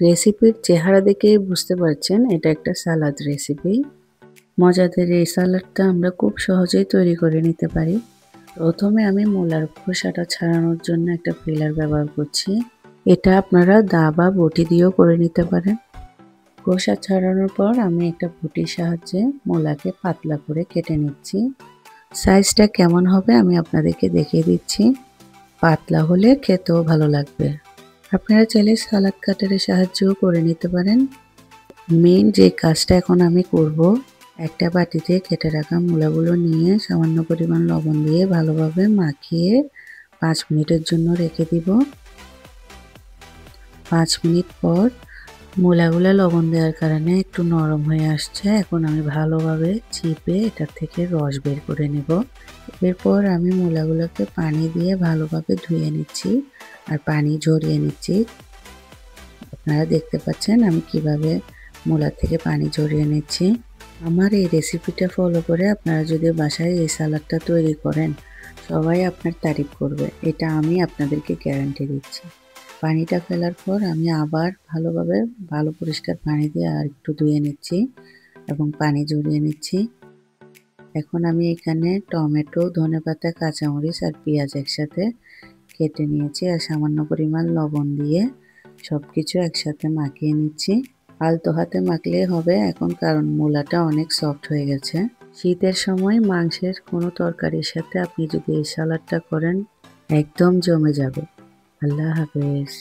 রেসিপির চেহারা দেখেই বুঝতে পারছেন এটা একটা সালাদ রেসিপি। মজাদার এই সালাদটা আমরা খুব সহজেই তৈরি করে নিতে পারি। প্রথমে আমি মূলার খোসাটা ছাড়ানোর জন্য একটা পিলার ব্যবহার করছি। এটা আপনারা দা বা বটি দিয়েও করে নিতে পারেন। খোসা ছাড়ানোর পর আমি একটা বটির সাহায্যে মূলাকে পাতলা করে কেটে নিচ্ছি। সাইজটা কেমন হবে আমি আপনাদেরকে দেখিয়ে দিচ্ছি। পাতলা হলে খেতেও ভালো লাগবে। আপনারা চাইলে সালাদ কাটারের সাহায্যেও করে নিতে পারেন। মেইন যে কাজটা এখন আমি করব, একটা বাটিতে কেটে রাখা মূলাগুলো নিয়ে সামান্য পরিমাণ লবণ দিয়ে ভালোভাবে মাখিয়ে 5 মিনিটের জন্য রেখে দিব। 5 মিনিট পর মূলাগুলো লবণ দেওয়ার কারণে একটু নরম হয়ে আসছে। এখন আমি ভালোভাবে চিপে এটার থেকে রস বের করে নেব। এরপর আমি মূলাগুলোকে পানি দিয়ে ভালোভাবে ধুয়ে নিচ্ছি আর পানি ঝরিয়ে নিচ্ছি। আপনারা দেখতে পাচ্ছেন আমি কিভাবে মূলা থেকে পানি ঝরিয়ে নিচ্ছি। আমার এই রেসিপিটা ফলো করে আপনারা যদি বাসায় এই সালাদটা তৈরি করেন, সবাই আপনার তারিফ করবে। এটা আমি আপনাদেরকে গ্যারান্টি দিচ্ছি। পানিটা ফেলার পর আমি আবার ভালোভাবে ভালো পরিষ্কার পানি দিয়ে আর একটু ধুয়ে নিচ্ছি এবং পানি ঝরিয়ে নিচ্ছি। এখন আমি এখানে টমেটো, ধনেপাতা, কাঁচামরিচ আর পেঁয়াজ একসাথে কেটে নিয়েছি আর সামান্য পরিমাণ লবণ দিয়ে সবকিছু একসাথে মাখিয়ে নিচ্ছি। আলতো হাতে মাখলেই হবে এখন, কারণ মূলাটা অনেক সফট হয়ে গেছে। শীতের সময় মাংসের কোনো তরকারির সাথে আপনি যদি এই সালাদটা করেন, একদম জমে যাবে। আল্লাহ হাফেজ।